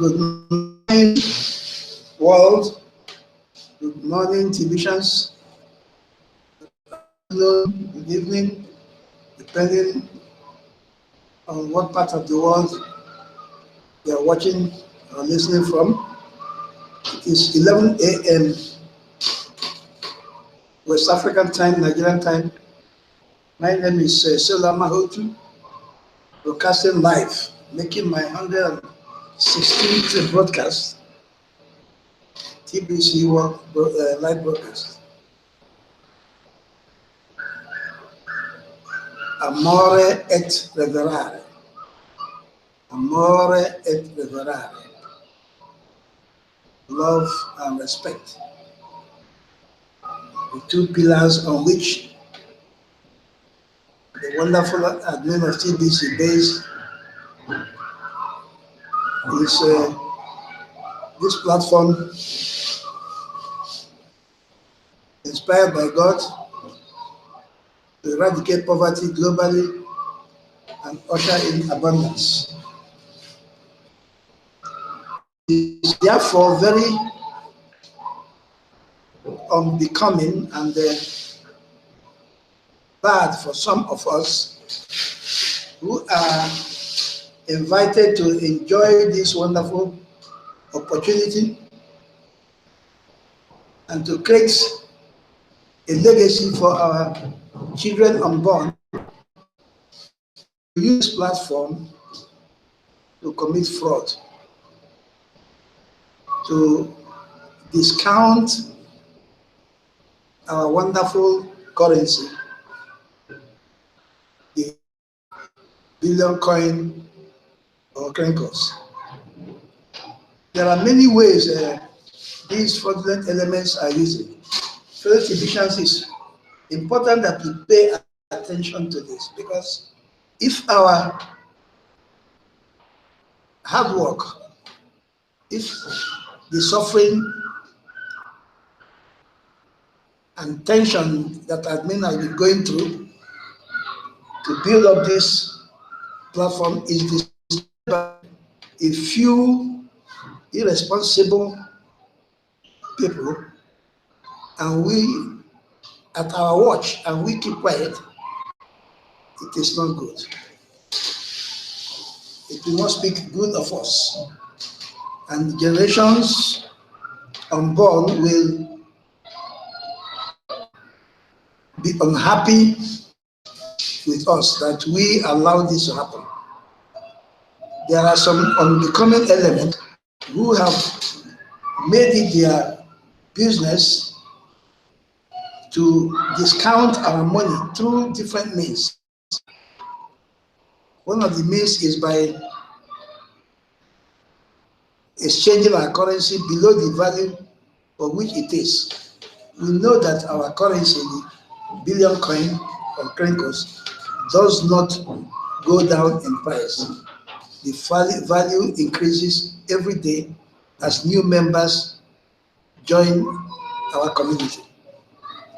Good morning, world. Good morning, Tbcans. Hello, good evening, depending on what part of the world you are watching or listening from. It is 11 a.m. West African time, Nigerian time. My name is solo.amahaotu, broadcasting live, making my 116th broadcast, Tbc Live Broadcast. Amore et reverare. Amore et reverare. Love and respect. The two pillars on which the wonderful admin of Tbc based is this platform inspired by God to eradicate poverty globally and usher in abundance. It is therefore very unbecoming and bad for some of us who are invited to enjoy this wonderful opportunity and to create a legacy for our children unborn, to use this platform to commit fraud, to discount our wonderful currency, the billion coin or crinkles. There are many ways these fraudulent elements are using. Fellow Tbcans, it's important that we pay attention to this, because if our hard work, if the suffering and tension that admin has been going through to build up this platform is disturbed by a few irresponsible people, and we at our watch and we keep quiet, it is not good. It will not speak good of us, and generations unborn will be unhappy with us that we allow this to happen. There are some unbecoming elements who have made it their business to discount our money through different means. One of the means is by exchanging our currency below the value for which it is. We know that our currency, the billion coin or crinkles, does not go down in price. The value increases every day as new members join our community.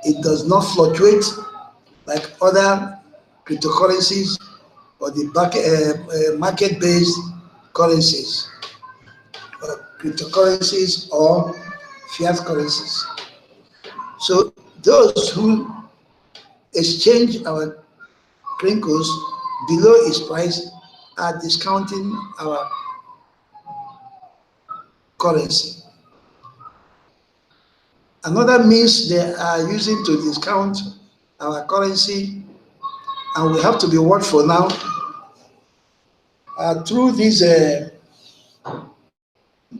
It does not fluctuate like other cryptocurrencies or the market-based currencies, cryptocurrencies or fiat currencies. So those who exchange our crinkles below its price are discounting our currency. Another means they are using to discount our currency, and we have to be watchful now, through these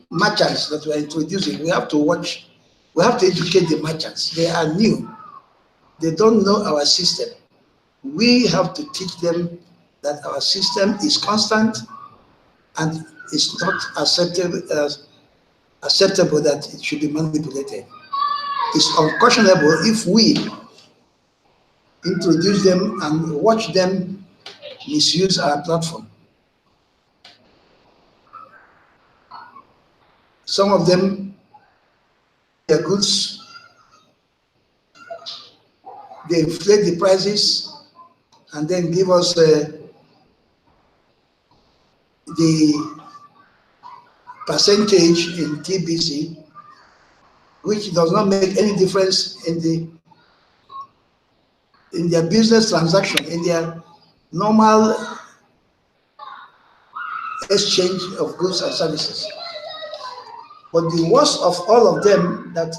merchants that we are introducing. We have to watch, we have to educate the merchants. They are new, they don't know our system. We have to teach them that our system is constant and it's not acceptable that it should be manipulated. It's unconscionable if we introduce them and watch them misuse our platform. Some of them, their goods, they inflate the prices and then give us the percentage in TBC, which does not make any difference in their business transaction, in their normal exchange of goods and services. But the worst of all of them that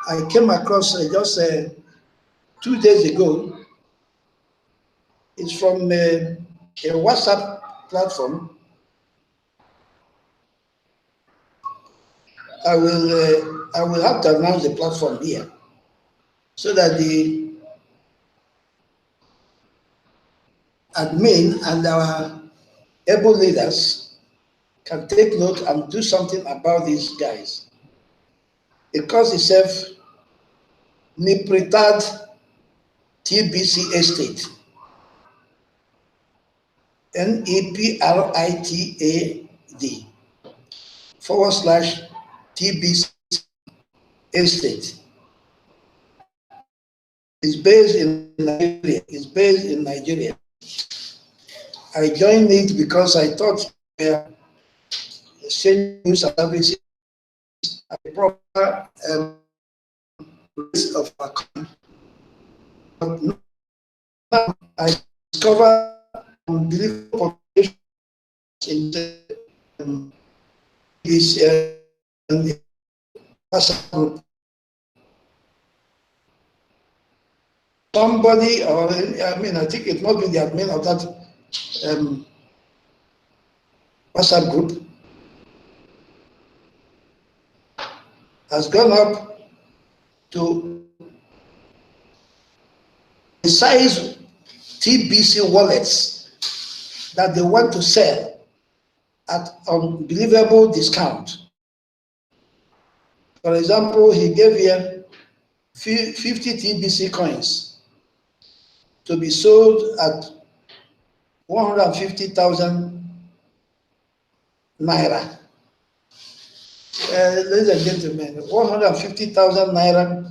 I came across just 2 days ago is from a WhatsApp platform. I will have to announce the platform here so that the admin and our able leaders can take note and do something about these guys. It calls itself Nipritad TBC Estate. NEPRITAD /TBC Estate. It's based in Nigeria. I joined it because I thought exchange goods and services at a proper rate of account. But now I discover unbelievable populations in this WhatsApp group. Somebody, or I think it must be the admin of that WhatsApp group, has gone up to size TBC wallets that they want to sell at unbelievable discount. For example, he gave here 50 TBC coins to be sold at 150,000 naira. Ladies and gentlemen, 150,000 naira,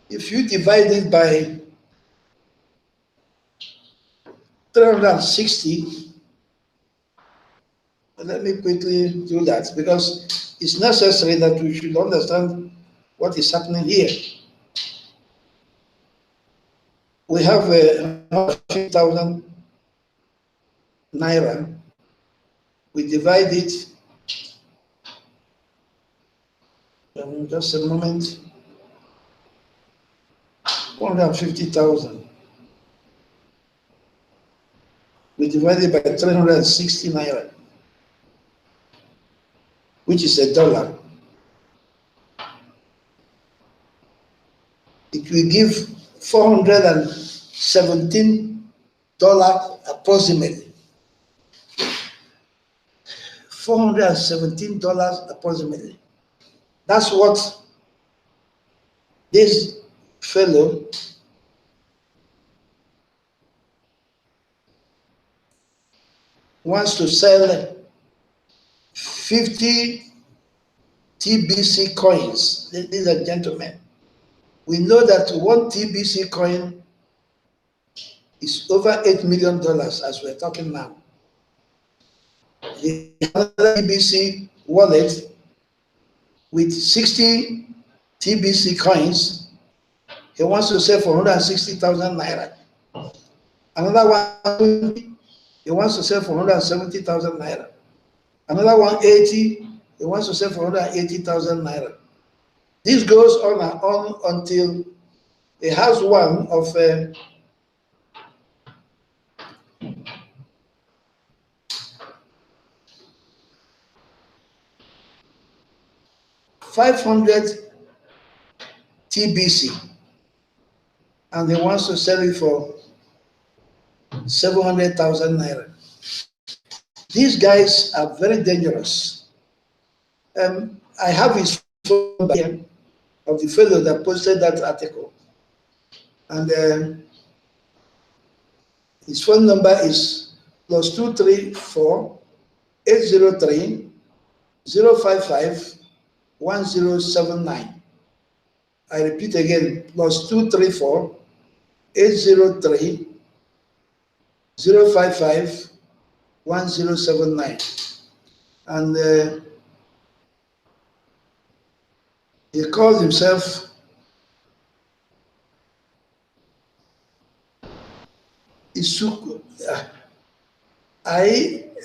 if you divide it by 360, let me quickly do that because it's necessary that we should understand what is happening here. We have 150,000 naira. We divide it, just a moment, 150,000. We divide it by 360 naira, which is $1. It will give $417 approximately. $417 approximately. That's what this fellow wants to sell 50 TBC coins. Ladies and gentlemen, we know that one TBC coin is over $8 million as we're talking now. The other TBC wallet with 60 TBC coins, he wants to sell for 160,000 naira. Another one, he wants to sell for 170,000 naira. Another 180, he wants to sell for 180,000 naira. This goes on and on until he has one of 500 TBC, and he wants to sell it for 700,000 naira. These guys are very dangerous. I have his phone number here of the fellow that posted that article, and his phone number is +234 803 055 1079. I repeat again, +234 803 055 1079. And he called himself Isuku.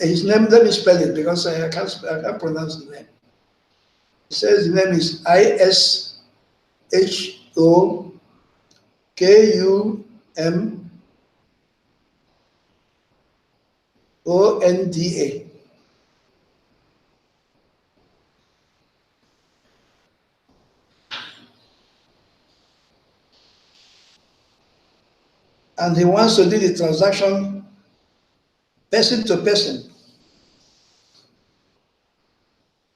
His name, let me spell it because I can't pronounce the name. He says the name is ISHOKUMONDA. And he wants to do the transaction person to person.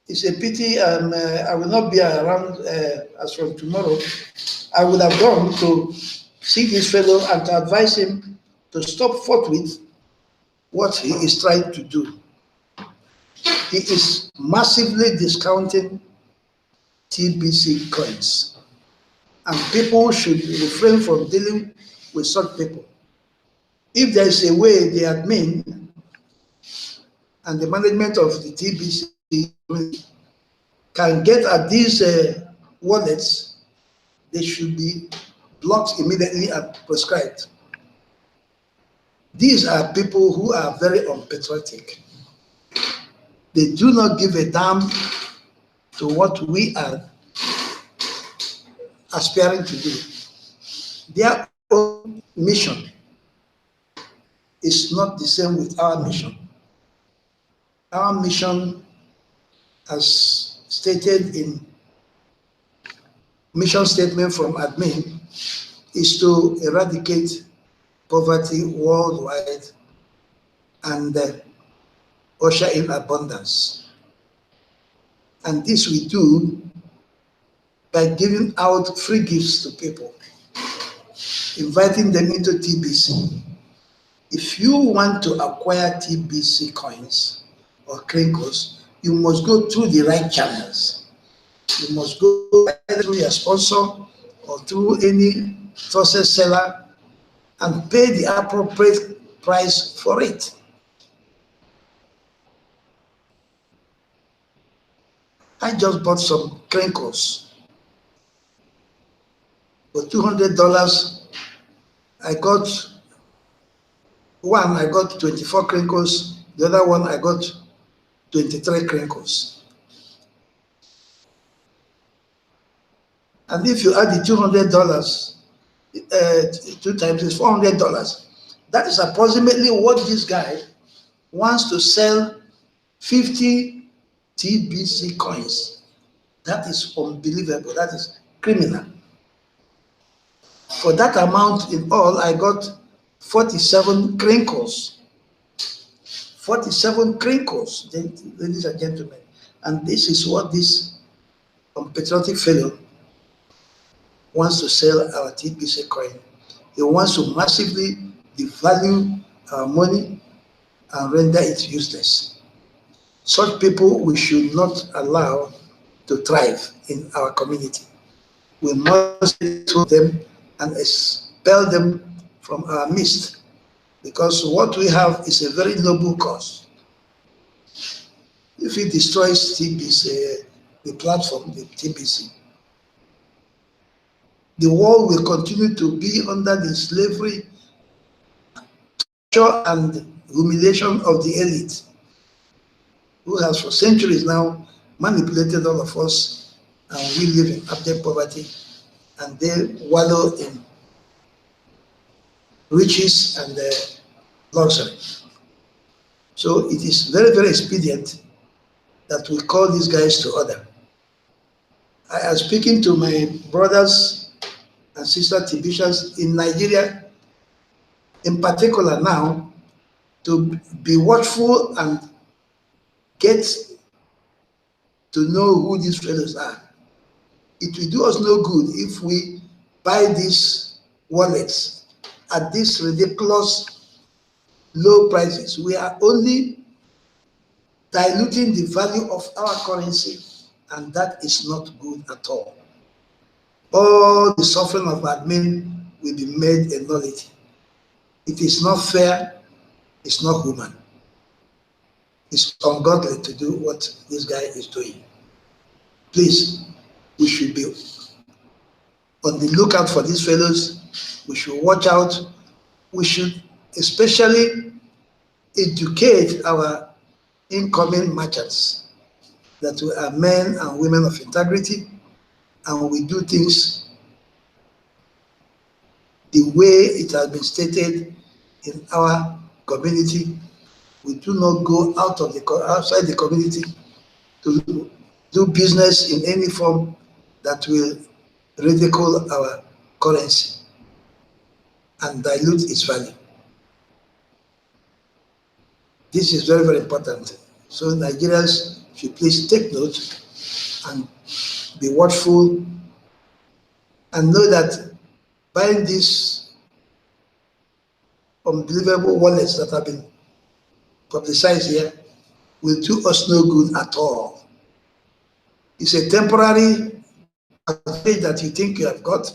It's a pity I will not be around as from tomorrow. I would have gone to see this fellow and to advise him to stop forthwith what he is trying to do. He is massively discounting TBC coins, and people should refrain from dealing with such people. If there is a way the admin and the management of the TBC can get at these wallets, they should be blocked immediately and proscribed. These are people who are very unpatriotic. They do not give a damn to what we are aspiring to do. Their own mission is not the same with our mission. Our mission, as stated in mission statement from admin, is to eradicate poverty worldwide and usher in abundance. And this we do by giving out free gifts to people, inviting them into TBC. If you want to acquire TBC coins or crinkles, you must go through the right channels. You must go either through your sponsor or through any trusted seller and pay the appropriate price for it. I just bought some crinkles for $200. I got 24 crinkles. The other one, I got 23 crinkles. And if you add the $200, 2 times is $400. That is approximately what this guy wants to sell 50 TBC coins. That is unbelievable. That is criminal. For that amount in all, I got 47 crinkles. 47 crinkles, ladies and gentlemen. And this is what this unpatriotic fellow wants to sell our TBC coin. He wants to massively devalue our money and render it useless. Such people we should not allow to thrive in our community. We must to them and expel them from our midst, because what we have is a very noble cause. If it destroys TBC, the platform, the TBC, the world will continue to be under the slavery, torture, and humiliation of the elite, who has for centuries now manipulated all of us, and we live in abject poverty, and they wallow in riches and luxury. So it is very, very expedient that we call these guys to order. I am speaking to my brothers and sisters Tibetians in Nigeria, in particular now, to be watchful and get to know who these fellows are. It will do us no good if we buy these wallets at these ridiculous low prices. We are only diluting the value of our currency, and that is not good at all. All the suffering of admin will be made a nullity. It is not fair, it's not human. It's ungodly to do what this guy is doing. Please, we should be on the lookout for these fellows. We should watch out. We should especially educate our incoming merchants that we are men and women of integrity, and we do things the way it has been stated in our community. We do not go outside the community to do business in any form that will ridicule our currency and dilute its value. This is very, very important. So Nigerians should please take note and be watchful and know that buying these unbelievable wallets that have been publicized here will do us no good at all. It's a temporary advantage that you think you have got,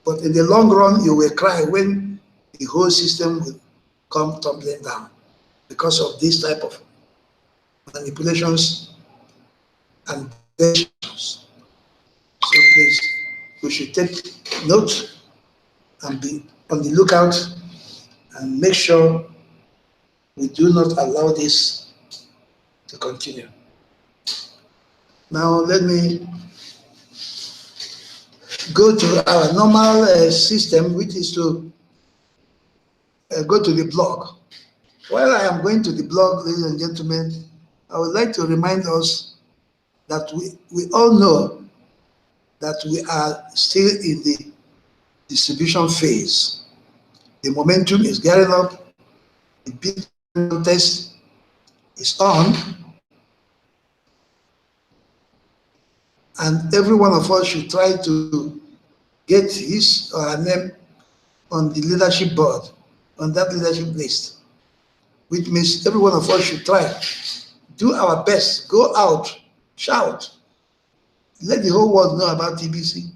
but in the long run, you will cry when the whole system will come tumbling down because of this type of manipulations and decisions. So please, we should take note and be on the lookout and make sure we do not allow this to continue. Now let me go to our normal system, which is to go to the blog. While I am going to the blog, ladies and gentlemen, I would like to remind us that we all know that we are still in the distribution phase. The momentum is getting up, the big contest is on, and every one of us should try to get his or her name on the leadership board, on that leadership list, which means every one of us should try, do our best, go out, shout, let the whole world know about TBC,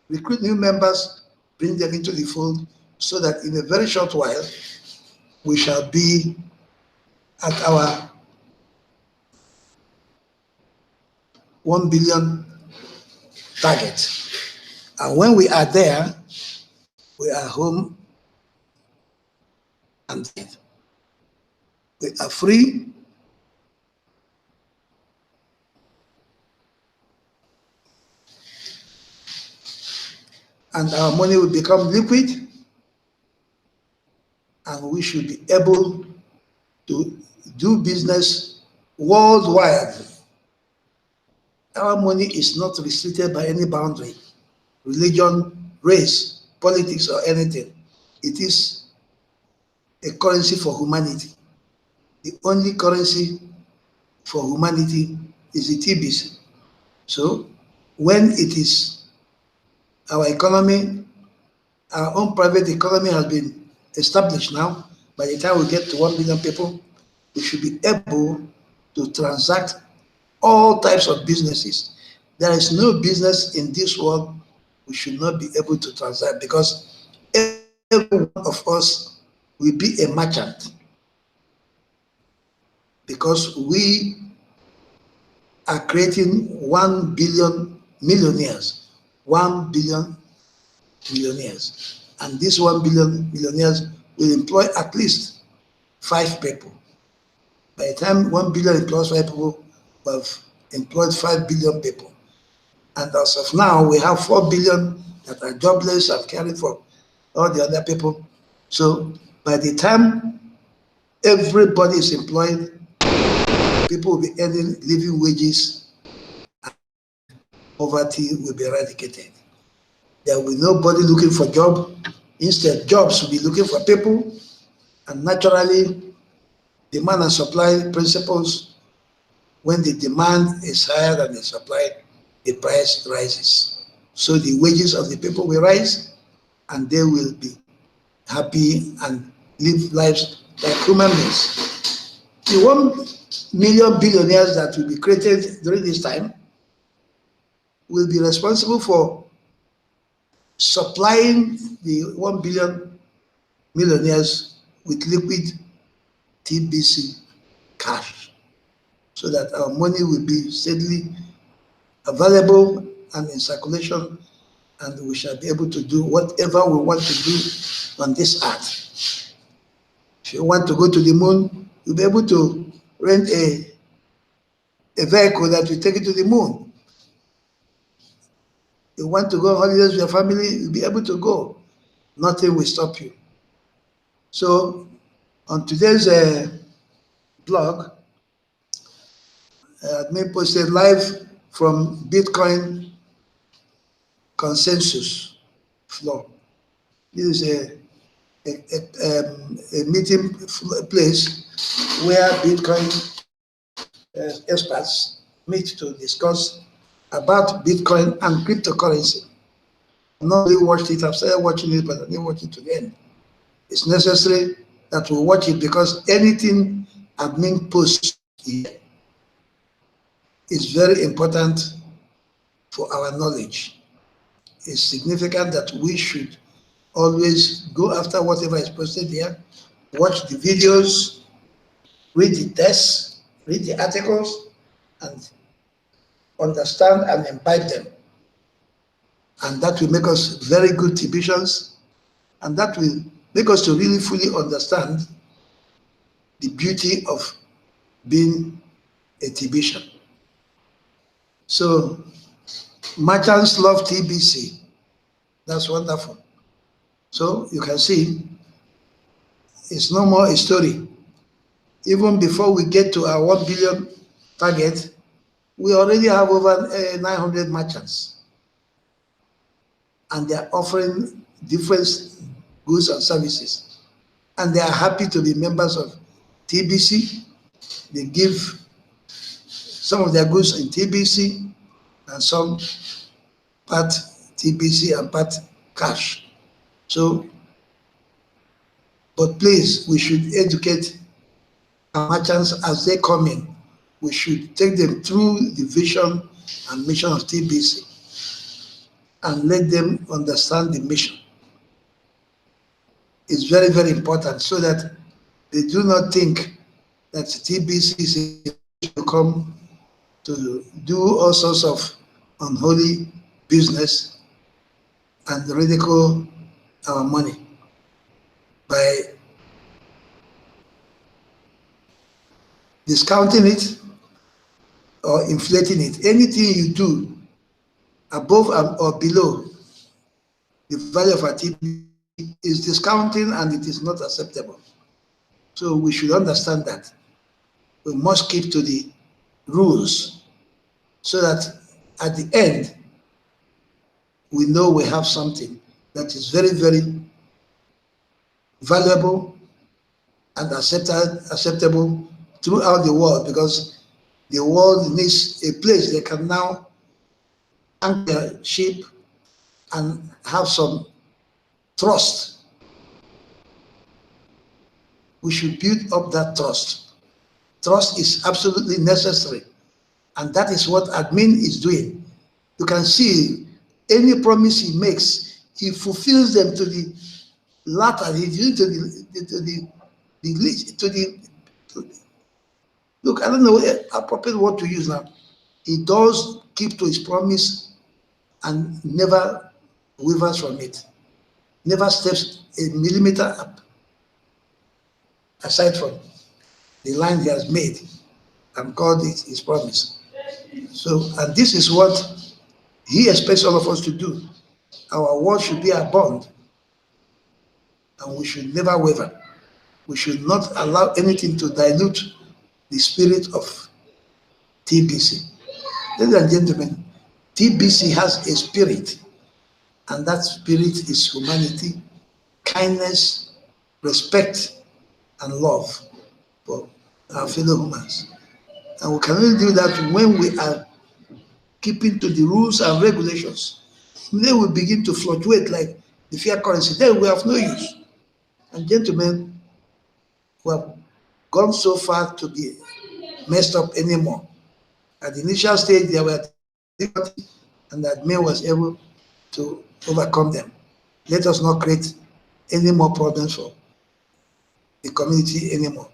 recruit new members, bring them into the fold, so that in a very short while, we shall be at our 1 billion target. And when we are there, we are home and we are free. And our money will become liquid, and we should be able to do business worldwide. Our money is not restricted by any boundary, religion, race, politics, or anything. It is a currency for humanity. The only currency for humanity is the TBC. So when it is our economy, our own private economy has been established now, by the time we get to 1 billion people, we should be able to transact all types of businesses. There is no business in this world we should not be able to transact, because every one of us will be a merchant, because we are creating 1 billion millionaires, 1 billion millionaires. And this 1 billion millionaires will employ at least 5 people. By the time 1 billion employs 5 people, we have employed 5 billion people. And as of now, we have 4 billion that are jobless and caring for all the other people. So by the time everybody is employed, people will be earning living wages, and poverty will be eradicated. There will be nobody looking for job. Instead, jobs will be looking for people, and naturally, demand and supply principles, when the demand is higher than the supply, the price rises. So the wages of the people will rise, and they will be happy and live lives like human beings. The 1 million billionaires that will be created during this time will be responsible for supplying the 1 billion millionaires with liquid TBC cash. so that our money will be steadily available and in circulation, and we shall be able to do whatever we want to do on this earth. If you want to go to the moon, you'll be able to rent a vehicle that will take you to the moon. You want to go on holidays with your family, you'll be able to go. Nothing will stop you. So on today's blog, admin posted live from Bitcoin consensus floor. This is a meeting place where Bitcoin experts meet to discuss about Bitcoin and cryptocurrency. I've not really watched it. I've started watching it, but I didn't watch it to the end. It's necessary that we watch it because anything admin posts here is very important for our knowledge. It's significant that we should always go after whatever is posted here, watch the videos, read the text, read the articles, and understand and imbibe them. And that will make us very good Tbcans, and that will make us to really fully understand the beauty of being a Tbcan. So, merchants love TBC. That's wonderful. So you can see, it's no more a story. Even before we get to our 1 billion target, we already have over 900 merchants. And they are offering different goods and services. And they are happy to be members of TBC. They give some of their goods in TBC and some part TBC and part cash. So, but please, we should educate our merchants as they come in. We should take them through the vision and mission of TBC and let them understand the mission. It's very, very important so that they do not think that TBC is to come to do all sorts of unholy business and ridicule our money by discounting it or inflating it. Anything you do above or below the value of our TBC is discounting, and it is not acceptable. So we should understand that. We must keep to the rules so that at the end, we know we have something that is very, very valuable and acceptable throughout the world, because the world needs a place they can now anchor their ship and have some trust. We should build up that trust. Trust is absolutely necessary, and that is what admin is doing. You can see any promise he makes, he fulfills them to the latter. Look, I don't know what appropriate word to use now. He does keep to his promise and never wavers from it. Never steps a millimeter up, aside from the line he has made and called it his promise. So, and this is what he expects all of us to do. Our word should be our bond, and we should never waver. We should not allow anything to dilute the spirit of TBC. Ladies and gentlemen, TBC has a spirit, and that spirit is humanity, kindness, respect, and love for our fellow humans. And we can only do that when we are keeping to the rules and regulations. Then we begin to fluctuate like the fiat currency. Then we have no use. And gentlemen, we have gone so far to be messed up anymore. At the initial stage, there were difficulties, and that admin was able to overcome them. Let us not create any more problems for the community anymore.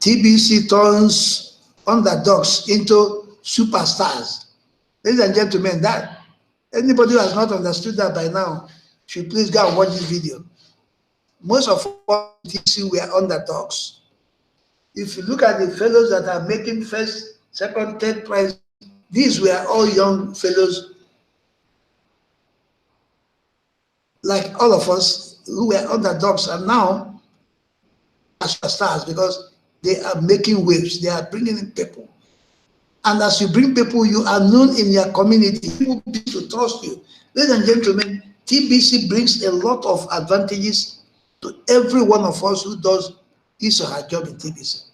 TBC turns underdogs into superstars. Ladies and gentlemen, that anybody who has not understood that by now should please go and watch this video. Most of us TBC were underdogs. If you look at the fellows that are making first, second, third prize, these were all young fellows like all of us who were underdogs, and now are stars because they are making waves, they are bringing in people. And as you bring people, you are known in your community. People begin to trust you. Ladies and gentlemen, TBC brings a lot of advantages to every one of us who does his or her job in TBC.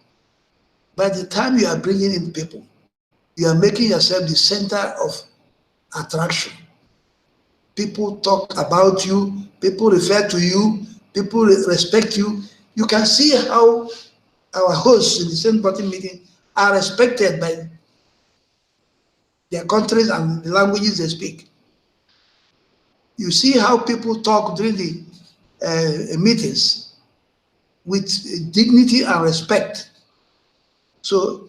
By the time you are bringing in people, you are making yourself the center of attraction. People talk about you, people refer to you, people respect you. You can see how our hosts in the same party meeting are respected by their countries and the languages they speak. You see how people talk during the meetings with dignity and respect. So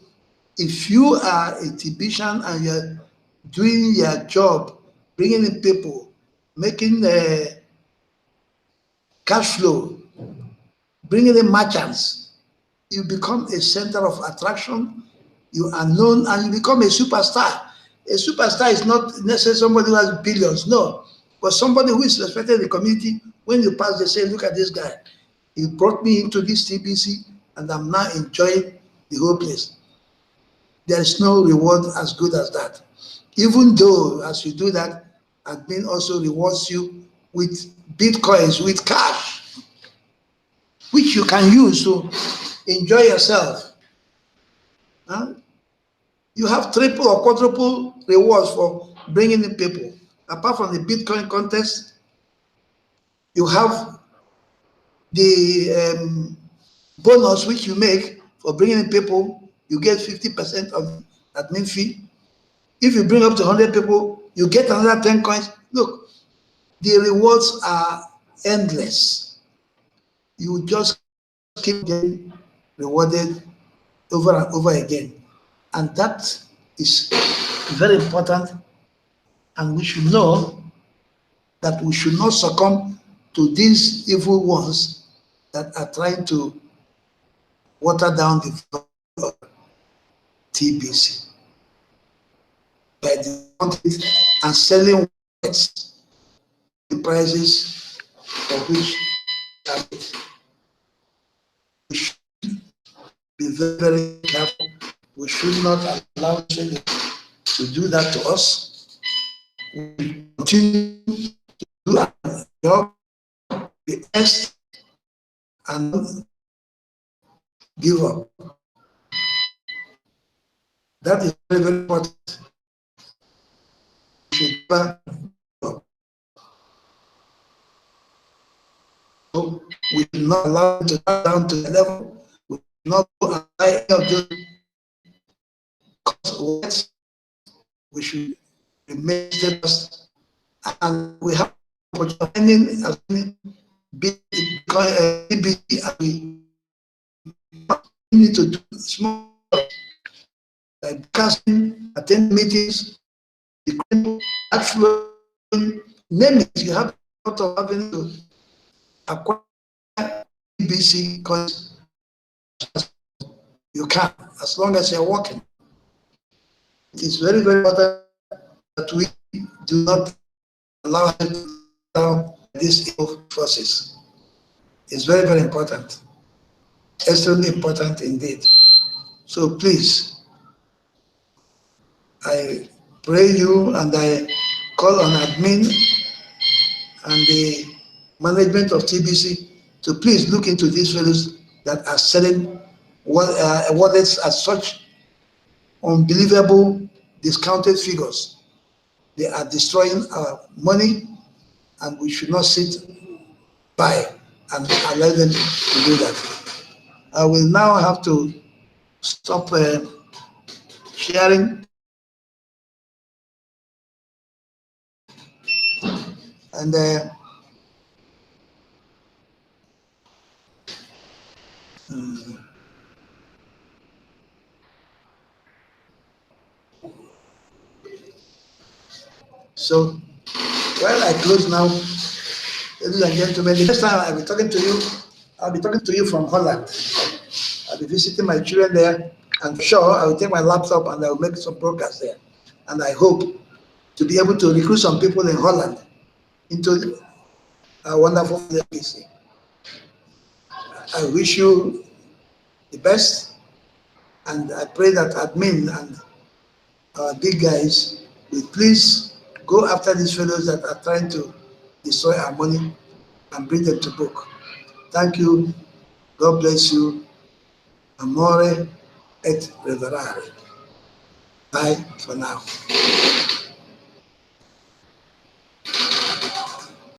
if you are a TBCian and you're doing your job, bringing in people, making cash flow, bringing in merchants, you become a center of attraction, you are known, and you become a superstar. A superstar is not necessarily somebody who has billions, no, but somebody who is respected in the community. When you pass, they say, look at this guy. He brought me into this TBC, and I'm now enjoying the whole place. There is no reward as good as that. Even though, as you do that, admin also rewards you with bitcoins, with cash, which you can use to enjoy yourself. Huh? You have triple or quadruple rewards for bringing in people. Apart from the Bitcoin contest, you have the bonus which you make for bringing in people. You get 50% of admin fee. If you bring up to 100 people, you get another 10 coins. Look, the rewards are endless. You just keep getting rewarded over and over again. And that is very important. And we should know that we should not succumb to these evil ones that are trying to water down the value of TBC by discounting and selling the prices for which we should be very, very careful. We should not allow traders to do that to us. We continue to do our job, be honest, and give up. That is very, very important. We should never give up. So we should not allow it to go down to the level. We should not allow any of those words. We should remain steadfast, and we have opportunity as many TBC as we need to do small, like casting, attend meetings, actually, name it. You have a lot of having to acquire TBC coins. You can, as long as you're working. It is very, very important that we do not allow them down these evil forces. It's very, very important. Extremely important indeed. So please, I pray you and I call on admin and the management of TBC to please look into these fellows that are selling wallets at such unbelievable discounted figures. They are destroying our money, and we should not sit by and allow them to do that. I will now have to stop sharing, and So, while I close now, ladies and gentlemen, the next time I'll be talking to you from Holland. I'll be visiting my children there, and for sure I will take my laptop and I will make some broadcasts there. And I hope to be able to recruit some people in Holland into a wonderful Tbc. I wish you the best, and I pray that admin and our big guys will please go after these fellows that are trying to destroy our money and bring them to book. Thank you. God bless you. Amore et reverare. Bye for now.